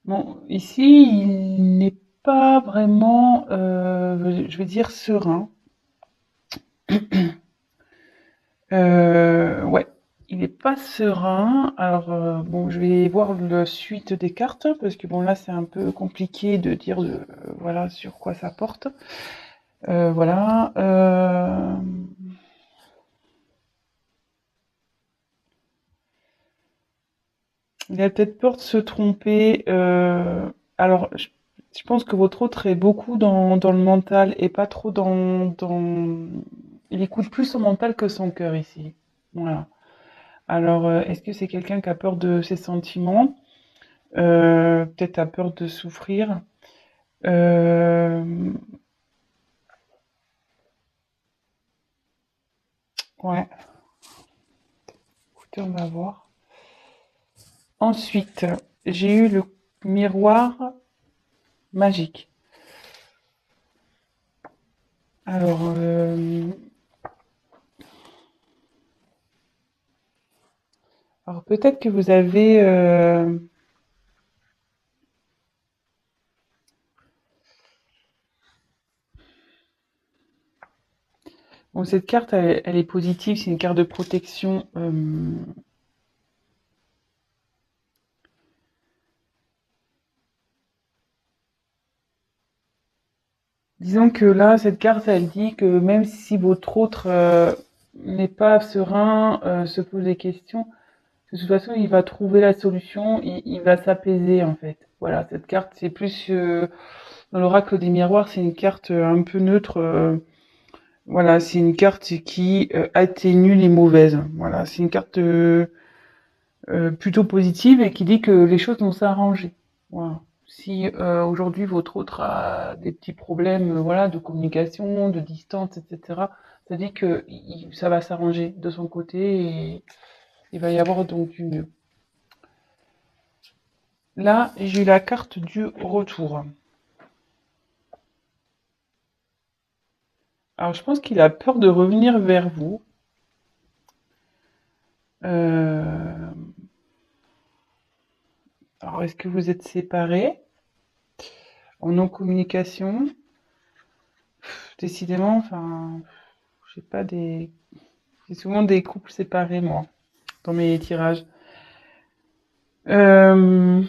Bon, ici, il n'est pas vraiment, je vais dire, serein. Ouais, il n'est pas serein. Alors, bon, je vais voir la suite des cartes, parce que bon, là, c'est un peu compliqué de dire, voilà, sur quoi ça porte. Voilà. Il a peut-être peur de se tromper. Alors, je pense que votre autre est beaucoup dans le mental et pas trop dans... Il écoute plus son mental que son cœur ici. Voilà. Alors, est-ce que c'est quelqu'un qui a peur de ses sentiments? Peut-être a peur de souffrir. Euh, ouais, écoutez, on va voir. Ensuite, j'ai eu le miroir magique. Alors, alors peut-être que vous avez... bon, cette carte, elle est positive, c'est une carte de protection. Disons que là, cette carte, elle dit que même si votre autre n'est pas serein, se pose des questions, de toute façon, il va trouver la solution, il va s'apaiser en fait. Voilà, cette carte, c'est plus dans l'oracle des miroirs, c'est une carte un peu neutre. Voilà, c'est une carte qui atténue les mauvaises. Voilà, c'est une carte plutôt positive et qui dit que les choses vont s'arranger. Voilà. Si aujourd'hui votre autre a des petits problèmes, voilà, de communication, de distance, etc., ça dit que ça va s'arranger de son côté et il va y avoir donc du mieux. Là, j'ai eu la carte du retour. Alors, je pense qu'il a peur de revenir vers vous. Euh, Alors, est-ce que vous êtes séparés en non-communication? Décidément, enfin, j'ai pas des... J'ai souvent des couples séparés, moi, dans mes tirages. Euh,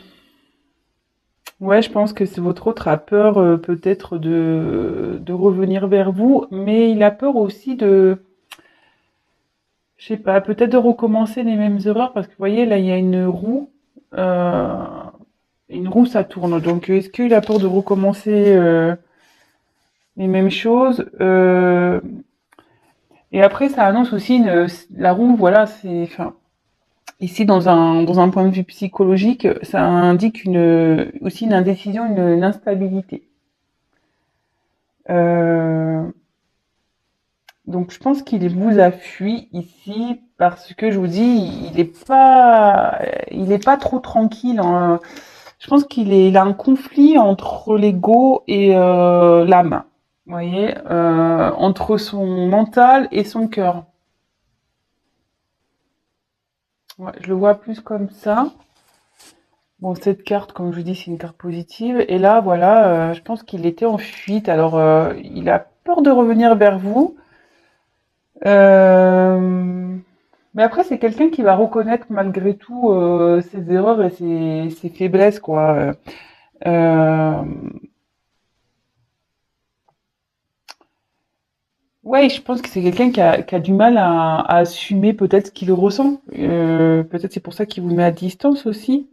ouais, je pense que c'est votre autre a peur peut-être de revenir vers vous, mais il a peur aussi de, je sais pas, peut-être de recommencer les mêmes erreurs, parce que vous voyez, là, il y a euh, une roue, ça tourne. Donc, est-ce qu'il a peur de recommencer les mêmes choses? Et après, ça annonce aussi la roue, voilà, c'est, enfin, ici, dans un point de vue psychologique, ça indique aussi une indécision, une instabilité. Euh, donc, je pense qu'il vous a fui ici parce que je vous dis, il est pas trop tranquille, hein. Je pense il a un conflit entre l'ego et l'âme. Vous voyez, entre son mental et son cœur. Ouais, je le vois plus comme ça. Bon, cette carte, comme je vous dis, c'est une carte positive. Et là, voilà, je pense qu'il était en fuite. Alors, il a peur de revenir vers vous. Euh, Mais après, c'est quelqu'un qui va reconnaître malgré tout ses erreurs et ses faiblesses, quoi. Euh, ouais, je pense que c'est quelqu'un qui a du mal à assumer peut-être ce qu'il ressent. Peut-être c'est pour ça qu'il vous met à distance aussi.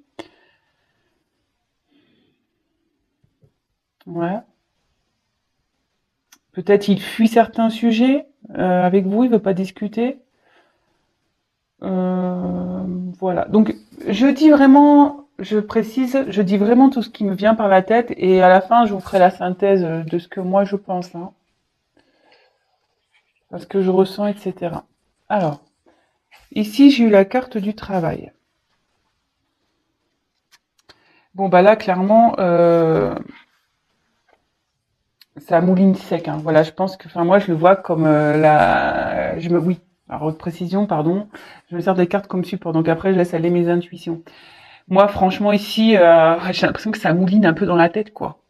Ouais. Peut-être il fuit certains sujets avec vous, il veut pas discuter. Euh, voilà. Donc, je dis vraiment, je précise, je dis vraiment tout ce qui me vient par la tête et à la fin, je vous ferai la synthèse de ce que moi je pense, hein, ce que je ressens, etc. Alors, ici, j'ai eu la carte du travail. Bon, bah là, clairement, ça mouline sec, hein. Voilà, je pense que, enfin, moi, je le vois comme oui. Alors, haute précision, pardon. Je me sers des cartes comme support. Donc après, je laisse aller mes intuitions. Moi, franchement, ici, j'ai l'impression que ça mouline un peu dans la tête, quoi.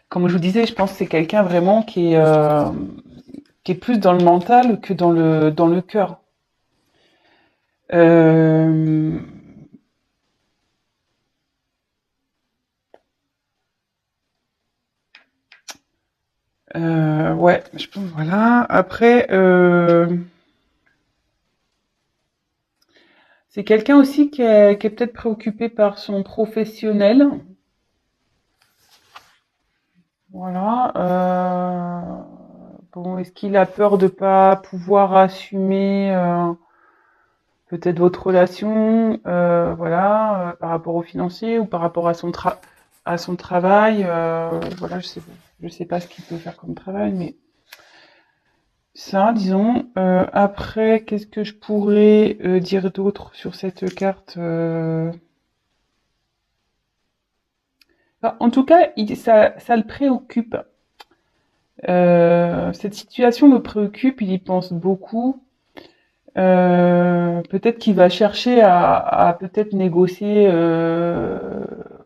Comme je vous disais, je pense que c'est quelqu'un vraiment qui est plus dans le mental que dans le cœur. Euh, ouais, je pense, voilà. Après, c'est quelqu'un aussi qui est peut-être préoccupé par son professionnel. Voilà. Bon, est-ce qu'il a peur de pas pouvoir assumer peut-être votre relation, voilà, par rapport au financier ou par rapport à son travail, voilà, je sais pas ce qu'il peut faire comme travail, mais ça, disons. Après, qu'est-ce que je pourrais dire d'autre sur cette carte? Enfin, en tout cas, ça le préoccupe. Cette situation le préoccupe, il y pense beaucoup. Peut-être qu'il va chercher à peut-être négocier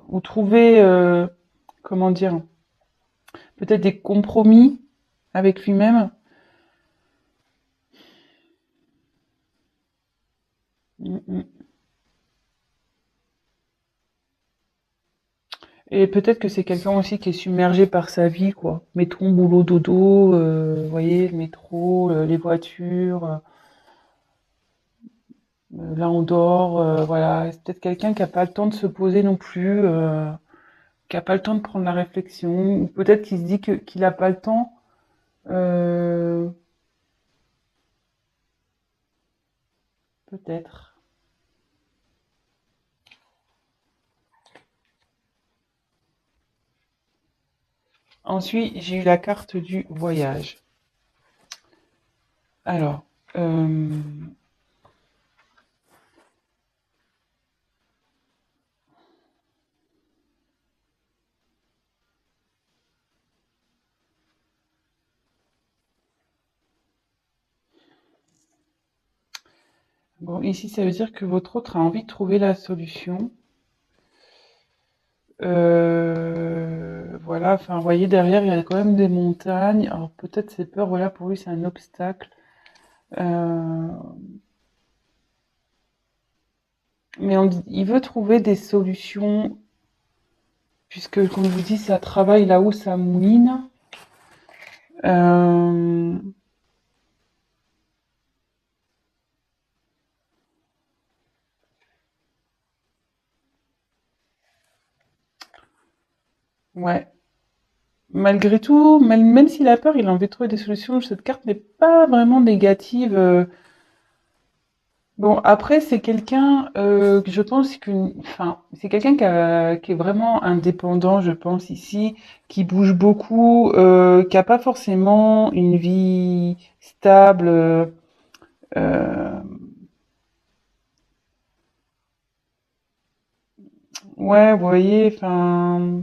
ou trouver, comment dire, peut-être des compromis avec lui-même. Mm, mm. Et peut-être que c'est quelqu'un aussi qui est submergé par sa vie, quoi. Métro, boulot, dodo, vous voyez, le métro, les voitures, là on dort, voilà. C'est peut-être quelqu'un qui a pas le temps de se poser non plus, qui a pas le temps de prendre la réflexion, ou peut-être qu'il se dit qu'il a pas le temps. Euh, Peut-être. Ensuite, j'ai eu la carte du voyage. Alors, bon, ici, ça veut dire que votre autre a envie de trouver la solution. Voilà, enfin, vous voyez, derrière, il y a quand même des montagnes. Alors, peut-être ces peurs, voilà, pour lui, c'est un obstacle. Euh, mais il veut trouver des solutions, puisque, comme je vous dis, ça travaille là où ça mouline. Euh, ouais. Malgré tout, même s'il a peur, il a envie de trouver des solutions. Cette carte n'est pas vraiment négative. Bon, après, c'est quelqu'un que je pense enfin, c'est quelqu'un qui est vraiment indépendant, je pense ici, qui bouge beaucoup, qui a pas forcément une vie stable. Euh, ouais, vous voyez, enfin,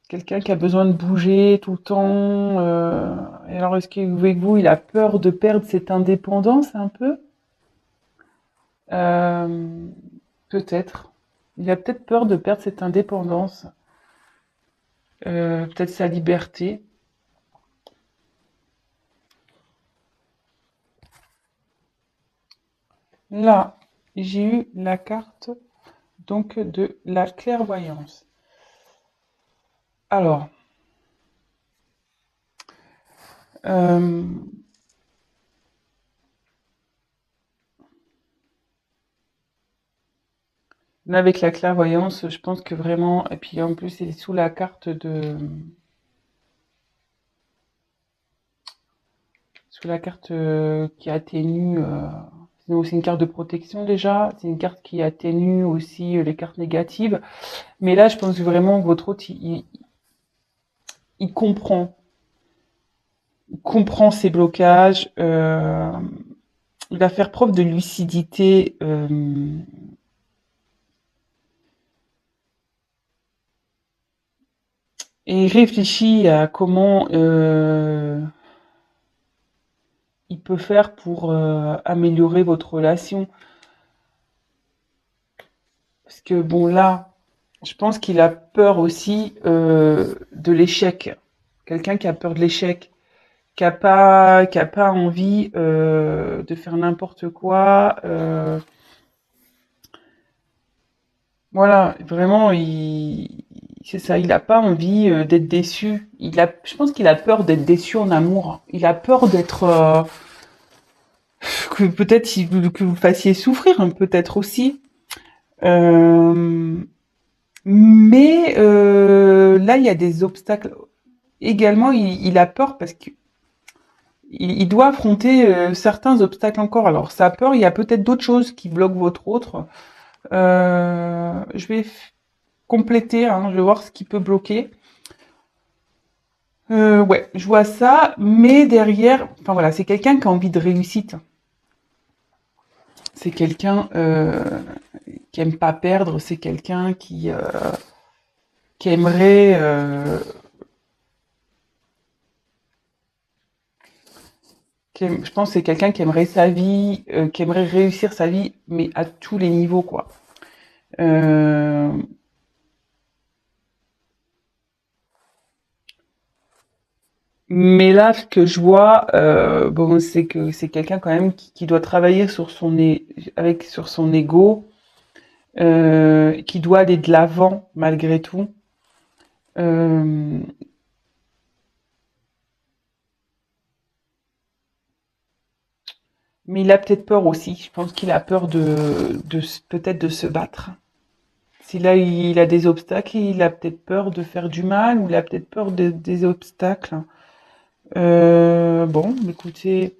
quelqu'un qui a besoin de bouger tout le temps. Et alors, est-ce qu'avec vous, il a peur de perdre cette indépendance un peu? Euh, Peut-être. Il a peut-être peur de perdre cette indépendance, peut-être sa liberté. Là, j'ai eu la carte donc de la clairvoyance. Alors, euh, là avec la clairvoyance, je pense que vraiment, et puis en plus c'est sous la carte sous la carte qui atténue. Sinon, c'est une carte de protection déjà. C'est une carte qui atténue aussi les cartes négatives. Mais là, je pense vraiment que votre hôte, il comprend. Il comprend ses blocages. Il va faire preuve de lucidité. Et il réfléchit à comment il peut faire pour améliorer votre relation. Parce que bon, là, je pense qu'il a peur aussi de l'échec. Quelqu'un qui a peur de l'échec, qui a pas envie de faire n'importe quoi. Voilà, vraiment, c'est ça, il a pas envie d'être déçu. Je pense qu'il a peur d'être déçu en amour. Il a peur d'être, que peut-être que vous le fassiez souffrir, hein, peut-être aussi. Euh, mais là, il y a des obstacles. Également, il a peur parce que il doit affronter certains obstacles encore. Alors, sa peur, il y a peut-être d'autres choses qui bloquent votre autre. Je vais compléter, hein, je vais voir ce qui peut bloquer. Ouais, je vois ça, mais derrière, enfin voilà, c'est quelqu'un qui a envie de réussite. C'est quelqu'un qui aime pas perdre. C'est quelqu'un qui aimerait, je pense, que c'est quelqu'un qui aimerait sa vie, qui aimerait réussir sa vie, mais à tous les niveaux, quoi. Euh, mais là, ce que je vois, bon, c'est que c'est quelqu'un quand même qui doit travailler sur sur son ego, qui doit aller de l'avant malgré tout. Euh, mais il a peut-être peur aussi. Je pense qu'il a peur peut-être de se battre. Si là il a des obstacles, il a peut-être peur de faire du mal ou il a peut-être peur des obstacles. Bon, écoutez,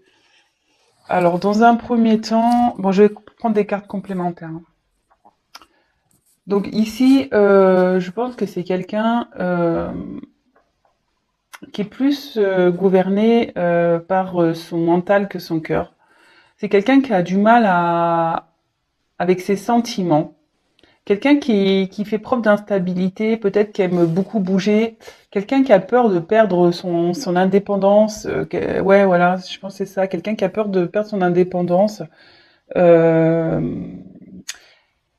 alors dans un premier temps, bon, je vais prendre des cartes complémentaires, hein. Donc ici, je pense que c'est quelqu'un qui est plus gouverné par son mental que son cœur. C'est quelqu'un qui a du mal avec ses sentiments. Quelqu'un qui fait preuve d'instabilité, peut-être qui aime beaucoup bouger, quelqu'un qui a peur de perdre son indépendance. Ouais, voilà, je pense que c'est ça. Quelqu'un qui a peur de perdre son indépendance. Euh,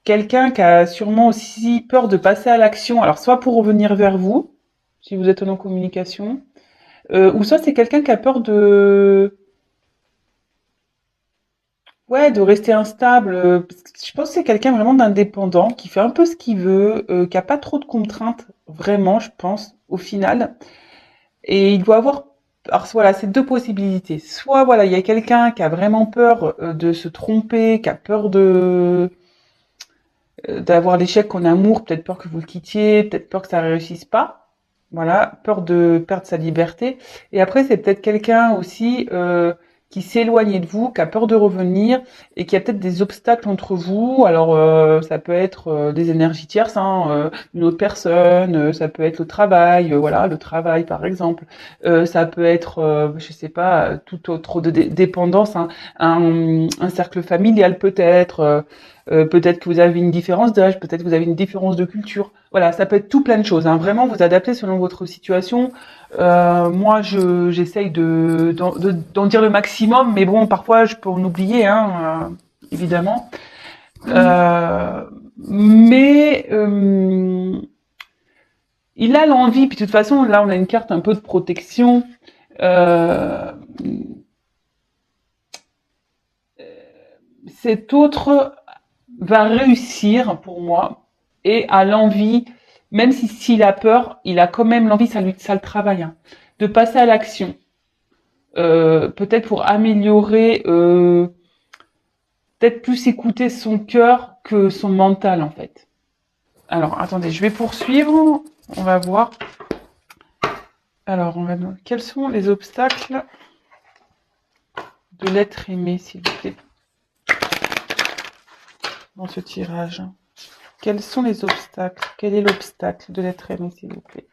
Quelqu'un qui a sûrement aussi peur de passer à l'action. Alors, soit pour revenir vers vous, si vous êtes en communication, ou soit c'est quelqu'un qui a peur ouais, de rester instable. Parce que je pense que c'est quelqu'un vraiment d'indépendant, qui fait un peu ce qu'il veut, qui a pas trop de contraintes, vraiment, je pense, au final. Et il doit avoir, alors voilà, c'est deux possibilités. Soit voilà, il y a quelqu'un qui a vraiment peur de se tromper, qui a peur d'avoir l'échec en amour, peut-être peur que vous le quittiez, peut-être peur que ça réussisse pas. Voilà, peur de perdre sa liberté. Et après, c'est peut-être quelqu'un aussi qui s'est éloigné de vous, qui a peur de revenir et qui a peut-être des obstacles entre vous. Alors, ça peut être des énergies tierces, hein, une autre personne, ça peut être le travail, voilà, le travail par exemple. Ça peut être, je sais pas, toute autre dépendance, hein, un cercle familial peut-être. Peut-être que vous avez une différence d'âge, peut-être que vous avez une différence de culture. Voilà, ça peut être tout plein de choses, hein. Vraiment, vous adaptez selon votre situation. Moi, j'essaye d'en dire le maximum, mais bon, parfois, je peux en oublier, hein, évidemment. Euh, mais il a l'envie, puis de toute façon, là, on a une carte un peu de protection. Euh, Cet autre va réussir pour moi et a l'envie, même si s'il a peur, il a quand même l'envie, ça le travaille, hein, de passer à l'action. Peut-être pour améliorer, peut-être plus écouter son cœur que son mental en fait. Alors attendez, je vais poursuivre. On va voir. Alors quels sont les obstacles de l'être aimé, s'il vous plaît, dans ce tirage? Quels sont les obstacles? Quel est l'obstacle de l'être aimé, s'il vous plaît?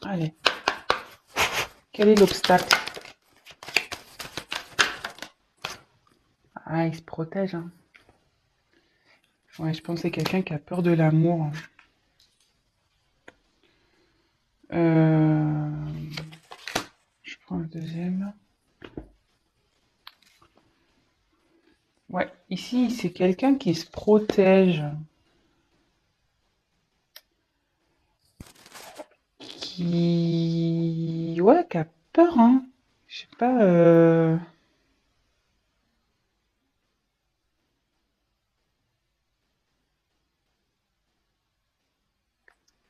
Allez, quel est l'obstacle? Ah, il se protège, hein. Ouais, je pense que c'est quelqu'un qui a peur de l'amour. Je prends le deuxième. Ici, c'est quelqu'un qui se protège, ouais, qui a peur, hein. Je sais pas,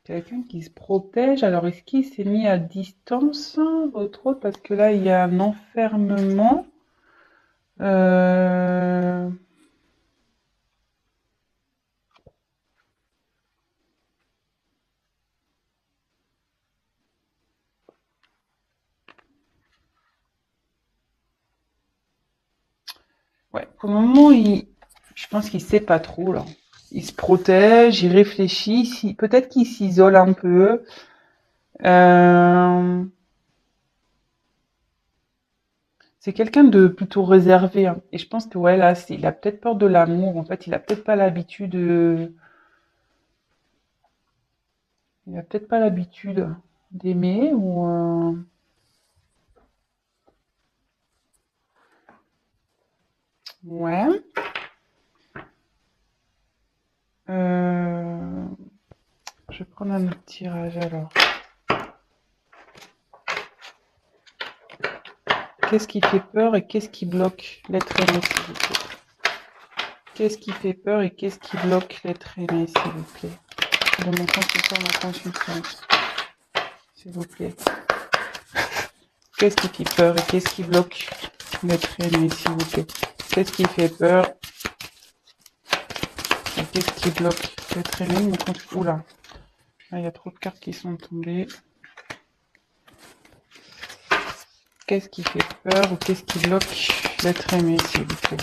quelqu'un qui se protège. Alors, est-ce qu'il s'est mis à distance, hein, votre autre? Parce que là, il y a un enfermement. Euh, Ouais, pour le moment, je pense qu'il sait pas trop, là. Il se protège, il réfléchit, peut-être qu'il s'isole un peu. Euh, c'est quelqu'un de plutôt réservé, hein. Et je pense que, ouais, là, il a peut-être peur de l'amour. En fait, il a peut-être pas l'habitude, il a peut-être pas l'habitude d'aimer ou, ouais. Euh, je vais prendre un autre tirage alors. Qu'est-ce qui fait peur et qu'est-ce qui bloque l'être aimé, s'il vous plaît? Qu'est-ce qui fait peur et qu'est-ce qui bloque l'être aimé, s'il vous plaît? De mon consultant, ma consultante, s'il vous plaît. Qu'est-ce qui fait peur et qu'est-ce qui bloque l'être aimé, s'il vous plaît? Qu'est-ce qui fait peur et qu'est-ce qui bloque l'être aimé, mon consultant? Oula, là, il y a trop de cartes qui sont tombées. Qu'est-ce qui fait peur ou qu'est-ce qui bloque l'être aimé, s'il vous plaît?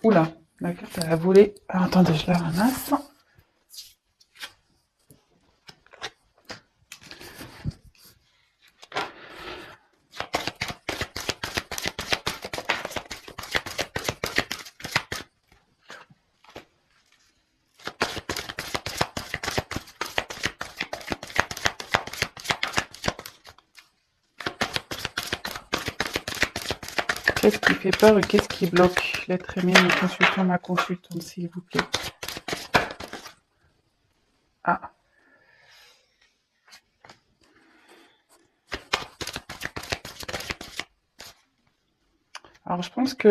Oula, la carte elle a volé. Ah, attendez, je la ramasse. Qu'est-ce qui fait peur et qu'est-ce qui bloque l'être aimé, mon consultant, ma consultante, s'il vous plaît? Ah. Alors, je pense que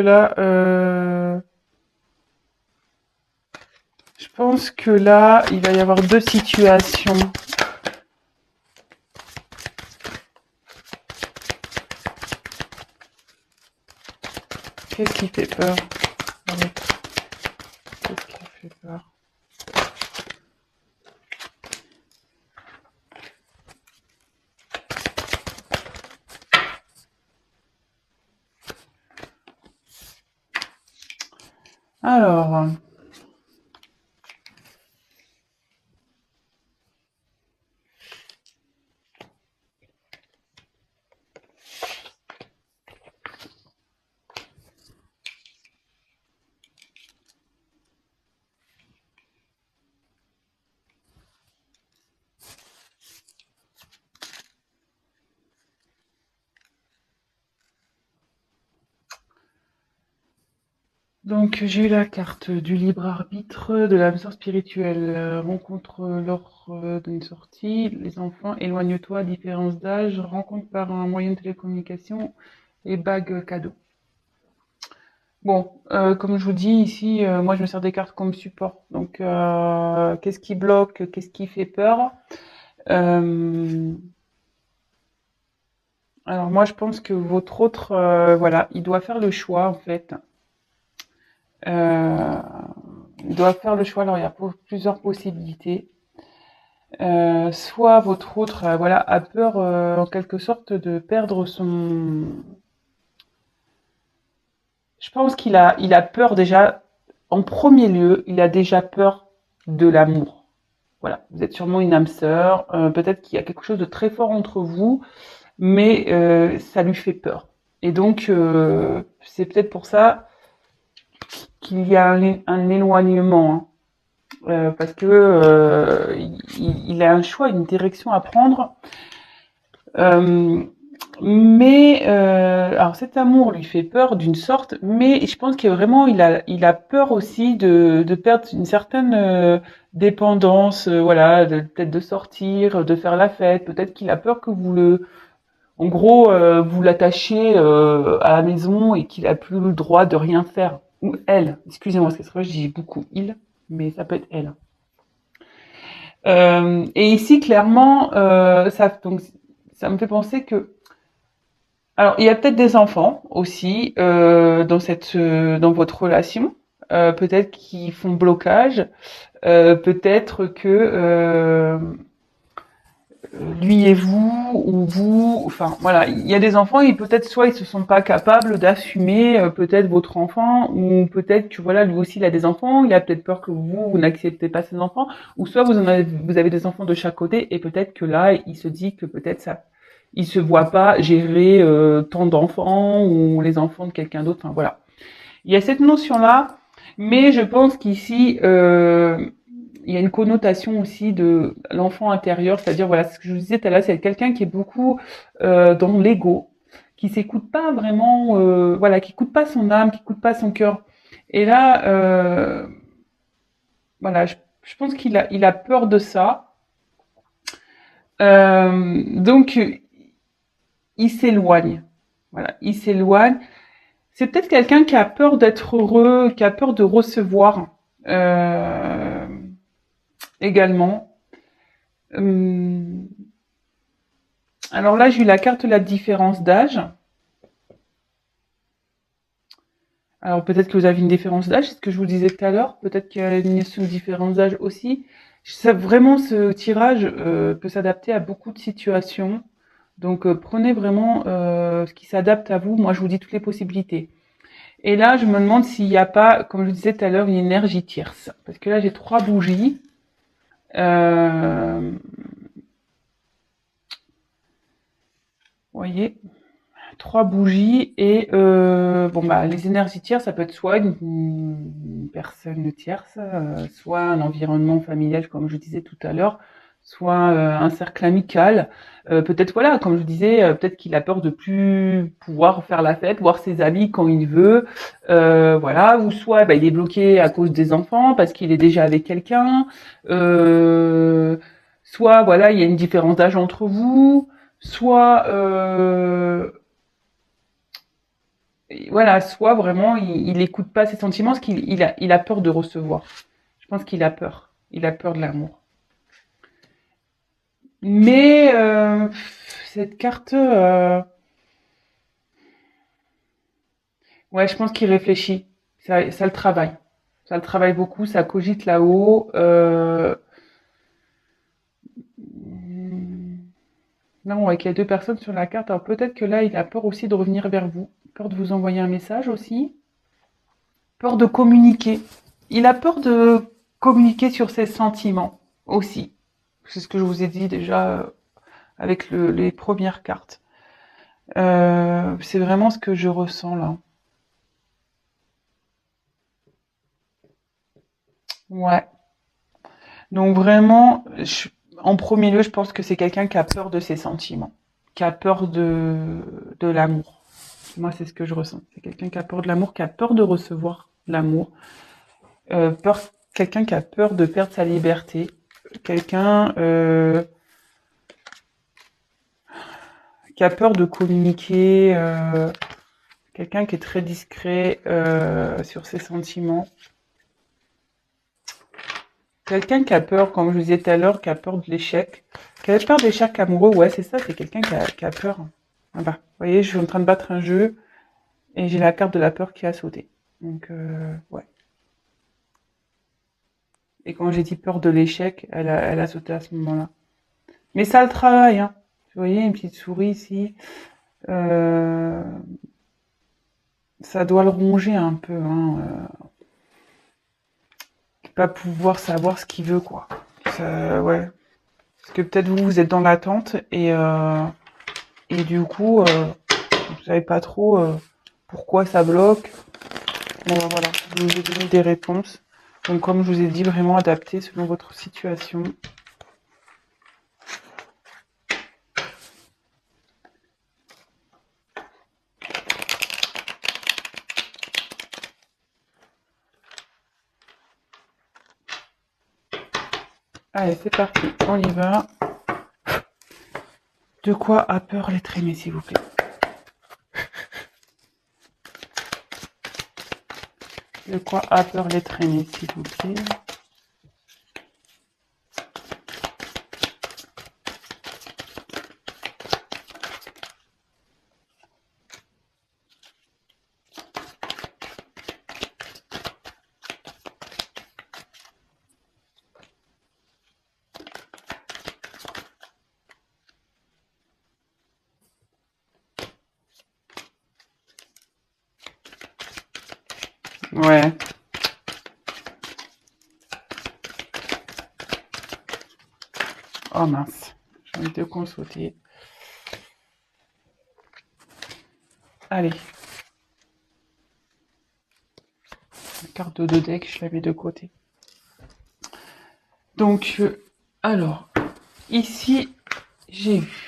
là, il va y avoir deux situations. Qu'est-ce qui fait peur? Qu'est-ce qui fait peur? Alors, donc j'ai eu la carte du libre arbitre, de l'âme sœur spirituelle, rencontre lors d'une sortie, les enfants, éloigne-toi, différence d'âge, rencontre par un moyen de télécommunication et bague cadeau. Bon, comme je vous dis ici, moi je me sers des cartes comme support. Donc, qu'est-ce qui bloque, qu'est-ce qui fait peur? Euh, alors moi je pense que votre autre, voilà, il doit faire le choix en fait. Euh, il doit faire le choix. Alors il y a plusieurs possibilités. Soit votre autre, voilà, a peur en quelque sorte de perdre son. Je pense il a peur déjà. En premier lieu, il a déjà peur de l'amour. Voilà, vous êtes sûrement une âme sœur, peut-être qu'il y a quelque chose de très fort entre vous, mais ça lui fait peur. Et donc, c'est peut-être pour ça qu'il y a un éloignement, hein. Parce que il a un choix, une direction à prendre. Euh, Mais alors cet amour lui fait peur d'une sorte, mais je pense qu'il vraiment il a peur aussi de perdre une certaine dépendance, voilà, peut-être de sortir, de faire la fête. Peut-être qu'il a peur que vous le, en gros, vous l'attachiez à la maison et qu'il a plus le droit de rien faire. Ou elle, excusez-moi, parce que c'est vrai, je dis beaucoup il, mais ça peut être elle. Et ici, clairement, donc ça me fait penser que alors, il y a peut-être des enfants aussi dans votre relation, peut-être qui font blocage, peut-être que lui et vous ou vous, enfin voilà, il y a des enfants et peut-être soit ils se sont pas capables d'assumer peut-être votre enfant ou peut-être que voilà lui aussi il a des enfants, il a peut-être peur que vous n'acceptez pas ses enfants ou soit vous avez des enfants de chaque côté et peut-être que là il se dit que peut-être ça il se voit pas gérer tant d'enfants ou les enfants de quelqu'un d'autre, enfin voilà. Il y a cette notion-là, mais je pense qu'ici, il y a une connotation aussi de l'enfant intérieur, c'est-à-dire, voilà, ce que je vous disais tout à l'heure, c'est quelqu'un qui est beaucoup dans l'ego, qui s'écoute pas vraiment, voilà, qui écoute pas son âme, qui écoute pas son cœur. Et là, voilà, je pense il a peur de ça. Donc, il s'éloigne. Voilà, il s'éloigne. C'est peut-être quelqu'un qui a peur d'être heureux, qui a peur de recevoir euh, également. Hum, alors là, j'ai eu la carte de la différence d'âge. Alors peut-être que vous avez une différence d'âge, c'est ce que je vous disais tout à l'heure. Peut-être qu'il y a une différence d'âge aussi. Vraiment, ce tirage peut s'adapter à beaucoup de situations. Donc prenez vraiment ce qui s'adapte à vous. Moi, je vous dis toutes les possibilités. Et là, je me demande s'il n'y a pas, comme je vous disais tout à l'heure, une énergie tierce. Parce que là, j'ai 3 bougies. Vous voyez, 3 bougies et bon bah les énergies tierces, ça peut être soit une personne tierce, soit un environnement familial, comme je disais tout à l'heure, soit un cercle amical. Peut-être voilà, comme je disais, peut-être qu'il a peur de plus pouvoir faire la fête, voir ses amis quand il veut, voilà, ou soit bah, il est bloqué à cause des enfants parce qu'il est déjà avec quelqu'un, euh, soit voilà, il y a une différence d'âge entre vous, soit voilà, soit vraiment il écoute pas ses sentiments parce il a peur de recevoir. Je pense qu'il a peur. Il a peur de l'amour. Mais cette carte, ouais, je pense qu'il réfléchit. Ça le travaille. Ça le travaille beaucoup. Ça cogite là-haut. Non, ouais, qu'il y a 2 personnes sur la carte. Alors peut-être que là, il a peur aussi de revenir vers vous. Peur de vous envoyer un message aussi. Peur de communiquer. Il a peur de communiquer sur ses sentiments aussi. C'est ce que je vous ai dit déjà avec les premières cartes. C'est vraiment ce que je ressens là. Ouais. Donc vraiment, en premier lieu, je pense que c'est quelqu'un qui a peur de ses sentiments, qui a peur de l'amour. Moi, c'est ce que je ressens. C'est quelqu'un qui a peur de l'amour, qui a peur de recevoir l'amour, peur, quelqu'un qui a peur de perdre sa liberté, quelqu'un qui a peur de communiquer, quelqu'un qui est très discret sur ses sentiments. Quelqu'un qui a peur, comme je vous disais tout à l'heure, qui a peur de l'échec. Qui a peur d'échec amoureux, ouais, c'est ça, c'est quelqu'un qui a peur. Ah bah, vous voyez, je suis en train de battre un jeu et j'ai la carte de la peur qui a sauté. Donc, ouais. Et quand j'ai dit peur de l'échec, elle a sauté à ce moment-là. Mais ça le travaille, hein. Vous voyez, une petite souris ici. Euh, ça doit le ronger un peu, hein. Pas pouvoir savoir ce qu'il veut, quoi. Ouais. Parce que peut-être vous, vous êtes dans l'attente et du coup, vous savez pas trop pourquoi ça bloque. Bon, ben voilà, je vous ai donné des réponses. Donc, comme je vous ai dit, vraiment adapté selon votre situation. Allez, c'est parti, on y va. De quoi a peur l'être aimé, s'il vous plaît? De quoi a peur l'être aimé, s'il vous plaît? Ouais. Oh mince, j'ai envie de consulter. Allez. La carte de deck, je la mets de côté. Donc, alors, ici, j'ai eu.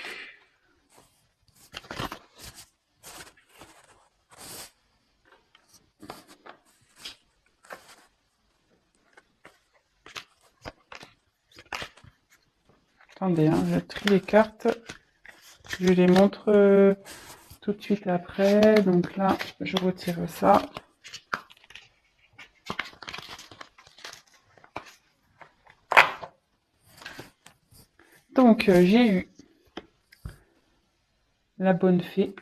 Attendez, hein, je trie les cartes. Je les montre tout de suite après. Donc là, je retire ça. Donc, j'ai eu la bonne fée.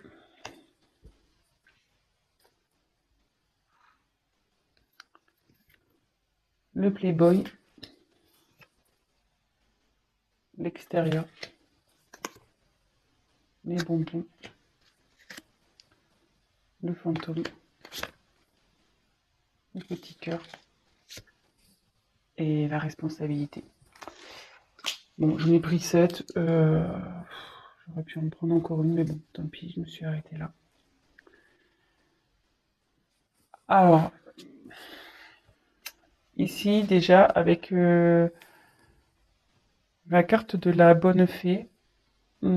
Le playboy. L'extérieur. Les bonbons. Le fantôme. Le petit cœur. Et la responsabilité. Bon, j'en ai pris 7. J'aurais pu en prendre encore une, mais bon, tant pis, je me suis arrêtée là. Alors, ici, déjà, avec la carte de la bonne fée, je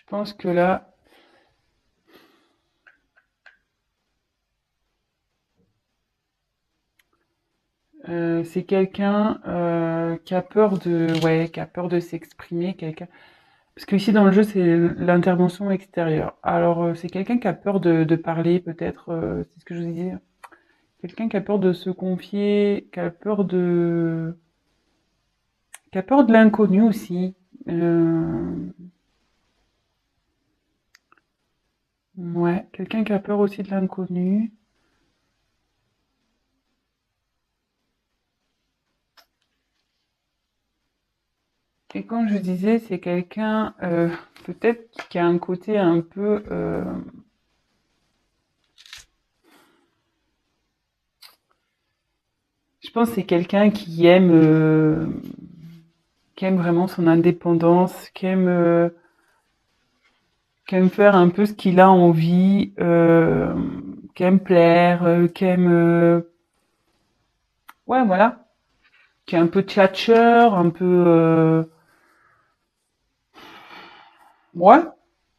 pense que là, c'est quelqu'un qui a peur qui a peur de s'exprimer, quelqu'un. Parce que ici dans le jeu, c'est l'intervention extérieure. Alors, c'est quelqu'un qui a peur de parler, peut-être, c'est ce que je vous disais. Quelqu'un qui a peur de se confier, qui a peur de l'inconnu aussi. Ouais, quelqu'un qui a peur aussi de l'inconnu. Et comme je disais, c'est quelqu'un peut-être qui a un côté un peu je pense que c'est quelqu'un qui aime vraiment son indépendance, qui aime faire un peu ce qu'il a envie, qui aime plaire, qui aime ouais voilà, qui est un peu tchatcheur, un peu ouais.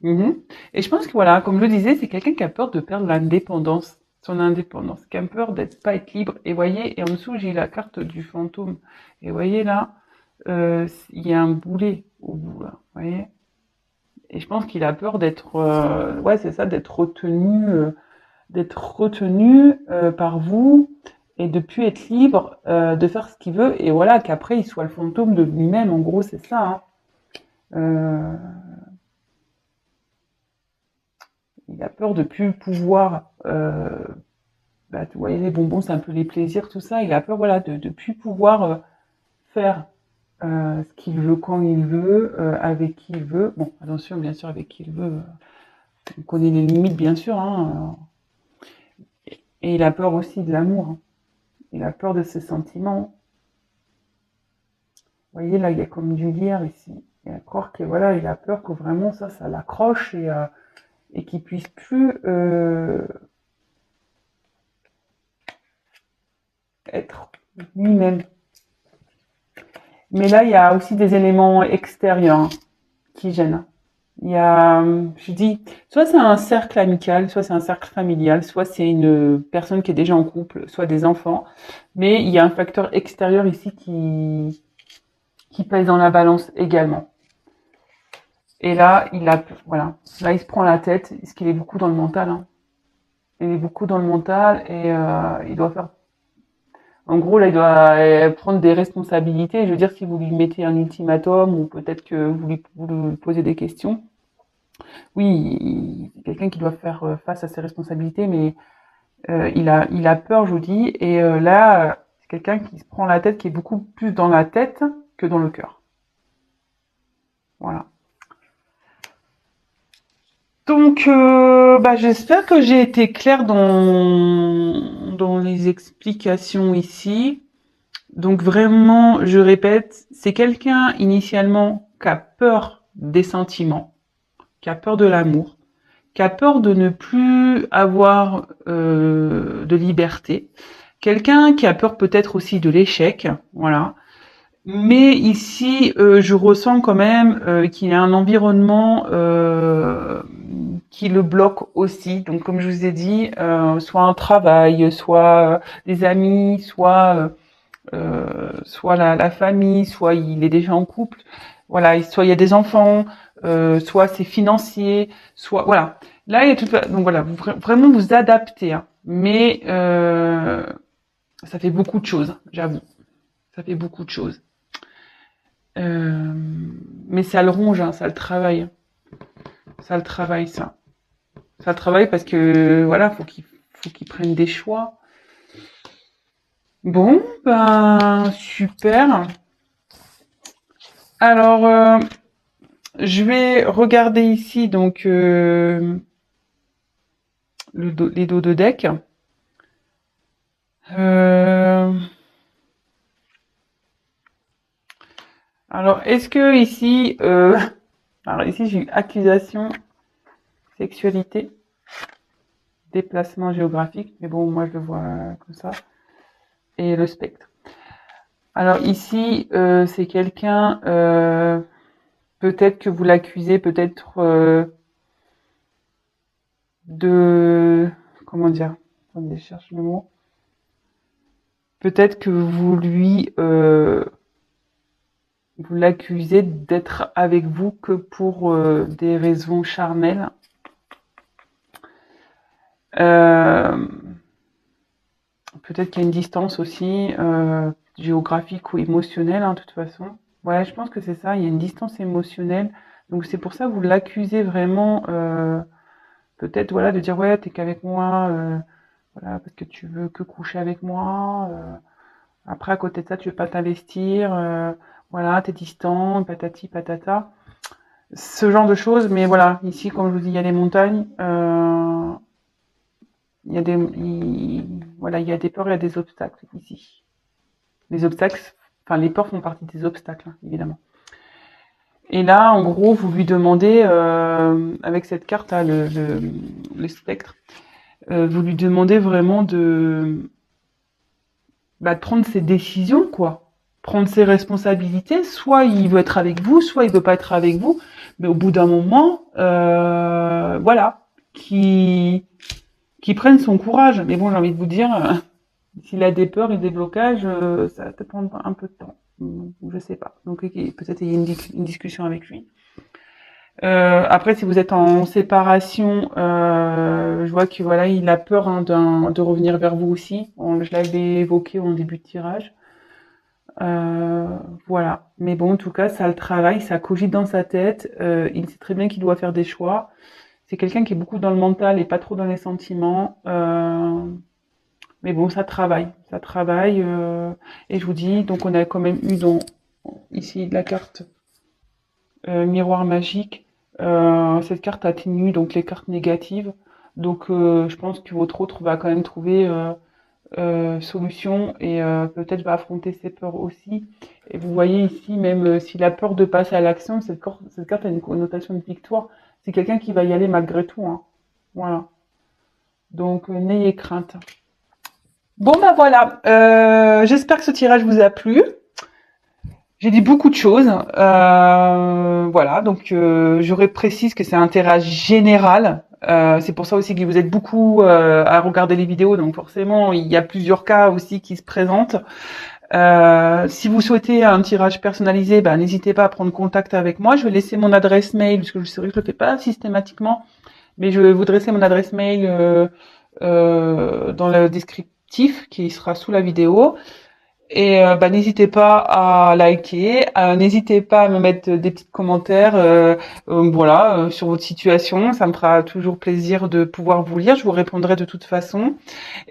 Mhm. Et je pense que voilà, comme je le disais, c'est quelqu'un qui a peur de perdre l'indépendance, son indépendance, qui a peur d'être pas être libre. Et voyez, et en dessous j'ai la carte du fantôme. Et voyez là, il y a un boulet au bout là, voyez. Et je pense qu'il a peur d'être, ouais, c'est ça, d'être retenu par vous et de plus être libre de faire ce qu'il veut. Et voilà, qu'après il soit le fantôme de lui-même. En gros, c'est ça. Hein. Euh, il a peur de plus pouvoir. Bah, vous voyez, les bonbons, c'est un peu les plaisirs, tout ça. Il a peur, voilà, de plus pouvoir faire ce qu'il veut quand il veut, avec qui il veut. Bon, attention, bien sûr, avec qui il veut. On connaît les limites, bien sûr. Hein, et il a peur aussi de l'amour. Hein. Il a peur de ses sentiments. Vous voyez, là, il y a comme du lierre ici. Il a croire que voilà, il a peur que vraiment ça l'accroche et qu'il puisse plus être lui-même. Mais là, il y a aussi des éléments extérieurs hein, qui gênent. Il y a, je dis, soit c'est un cercle amical, soit c'est un cercle familial, soit c'est une personne qui est déjà en couple, soit des enfants. Mais il y a un facteur extérieur ici qui pèse dans la balance également. Et là, voilà. Là, il se prend la tête, parce qu'il est beaucoup dans le mental, hein. Il est beaucoup dans le mental et il doit faire. En gros, là, il doit prendre des responsabilités. Je veux dire, si vous lui mettez un ultimatum ou peut-être que vous lui posez des questions, oui, c'est quelqu'un qui doit faire face à ses responsabilités, mais il a peur, je vous dis. Et là, c'est quelqu'un qui se prend la tête, qui est beaucoup plus dans la tête que dans le cœur. Voilà. Donc, bah, j'espère que j'ai été claire dans les explications ici. Donc vraiment, je répète, c'est quelqu'un initialement qui a peur des sentiments, qui a peur de l'amour, qui a peur de ne plus avoir de liberté, quelqu'un qui a peur peut-être aussi de l'échec, voilà. Mais ici, je ressens quand même qu'il y a un environnement qui le bloque aussi. Donc, comme je vous ai dit, soit un travail, soit des amis, soit la famille, soit il est déjà en couple, voilà, soit il y a des enfants, soit c'est financier, soit voilà. Là, il y a tout, donc voilà, vraiment vous adaptez, hein. Mais ça fait beaucoup de choses, j'avoue. Ça fait beaucoup de choses. Euh, mais ça le ronge, hein, ça le travaille. Ça le travaille, ça. Ça le travaille parce que, voilà, faut qu'il prenne des choix. Bon, ben, super. Alors, je vais regarder ici, donc, les dos de deck. Euh, alors, est-ce que ici, alors ici j'ai eu accusation, sexualité, déplacement géographique, mais bon, moi je le vois comme ça, et le spectre. Alors ici, c'est quelqu'un, peut-être que vous l'accusez, peut-être de, comment dire, attendez, je cherche le mot. Peut-être que vous l'accusez d'être avec vous que pour des raisons charnelles. Euh, Peut-être qu'il y a une distance aussi géographique ou émotionnelle, hein, de toute façon. Ouais, je pense que c'est ça, il y a une distance émotionnelle. Donc c'est pour ça que vous l'accusez vraiment, peut-être voilà, de dire ouais, t'es qu'avec moi, voilà, parce que tu veux que coucher avec moi. Après, à côté de ça, tu veux pas t'investir, voilà, t'es distant, patati patata. Ce genre de choses, mais voilà, ici, comme je vous dis, il y a les montagnes, voilà, il y a des peurs, il y a des obstacles ici. Les obstacles, enfin les peurs font partie des obstacles, hein, évidemment. Et là, en gros, vous lui demandez, avec cette carte là, le spectre, vous lui demandez vraiment de prendre ses décisions, quoi. Prendre ses responsabilités. Soit il veut être avec vous, soit il veut pas être avec vous. Mais au bout d'un moment, voilà, qui prenne son courage. Mais bon, j'ai envie de vous dire, s'il a des peurs et des blocages, ça va peut-être prendre un peu de temps. Je sais pas. Donc peut-être il y a une discussion avec lui. Après, si vous êtes en séparation, je vois que voilà, il a peur hein, de revenir vers vous aussi. Je l'avais évoqué en début de tirage. Euh, voilà. Mais bon, en tout cas, ça le travaille, ça cogite dans sa tête. Il sait très bien qu'il doit faire des choix. C'est quelqu'un qui est beaucoup dans le mental et pas trop dans les sentiments. Mais bon, ça travaille, ça travaille. Et je vous dis, donc on a quand même eu ici la carte miroir magique. Cette carte atténue donc les cartes négatives. Donc je pense que votre autre va quand même trouver solution et peut-être va affronter ses peurs aussi. Et vous voyez ici, même s'il a peur de passer à l'action, cette carte a une connotation de victoire. C'est quelqu'un qui va y aller malgré tout, hein. Voilà. Donc n'ayez crainte. Bon bah voilà, j'espère que ce tirage vous a plu. J'ai dit beaucoup de choses. Voilà, donc je précise que c'est un tirage général. C'est pour ça aussi que vous êtes beaucoup à regarder les vidéos, donc forcément il y a plusieurs cas aussi qui se présentent. Si vous souhaitez un tirage personnalisé, ben, n'hésitez pas à prendre contact avec moi. Je vais laisser mon adresse mail, parce que c'est vrai que je le fais pas systématiquement, mais je vais vous dresser mon adresse mail dans le descriptif qui sera sous la vidéo. Et bah, n'hésitez pas à liker, n'hésitez pas à me mettre des petits commentaires, voilà, sur votre situation. Ça me fera toujours plaisir de pouvoir vous lire. Je vous répondrai de toute façon.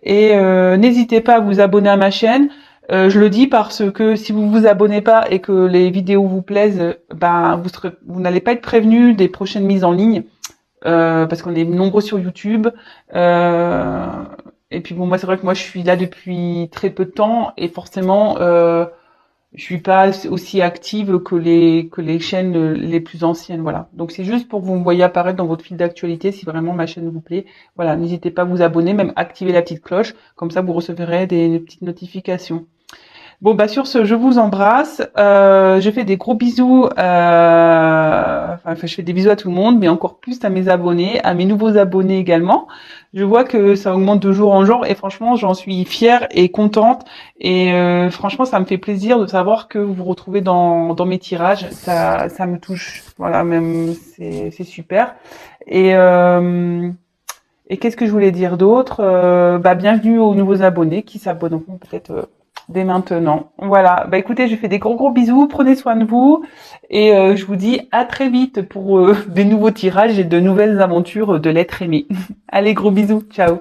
Et n'hésitez pas à vous abonner à ma chaîne. Je le dis parce que si vous vous abonnez pas et que les vidéos vous plaisent, ben vous n'allez pas être prévenu des prochaines mises en ligne. Parce qu'on est nombreux sur YouTube. Euh, et puis bon, moi c'est vrai que moi je suis là depuis très peu de temps et forcément je suis pas aussi active que les chaînes les plus anciennes, voilà. Donc c'est juste pour que vous me voyez apparaître dans votre fil d'actualité si vraiment ma chaîne vous plaît. Voilà, n'hésitez pas à vous abonner, même activer la petite cloche, comme ça vous recevrez des petites notifications. Bon, bah sur ce, je vous embrasse. Je fais des gros bisous. Enfin, je fais des bisous à tout le monde, mais encore plus à mes abonnés, à mes nouveaux abonnés également. Je vois que ça augmente de jour en jour et franchement, j'en suis fière et contente. Et franchement, ça me fait plaisir de savoir que vous vous retrouvez dans mes tirages. Ça me touche. Voilà, même c'est super. Et et qu'est-ce que je voulais dire d'autre? Bah, bienvenue aux nouveaux abonnés qui s'abonneront peut-être dès maintenant. Voilà. Bah écoutez, je fais des gros bisous. Prenez soin de vous et je vous dis à très vite pour des nouveaux tirages et de nouvelles aventures de l'être aimé. Allez, gros bisous. Ciao.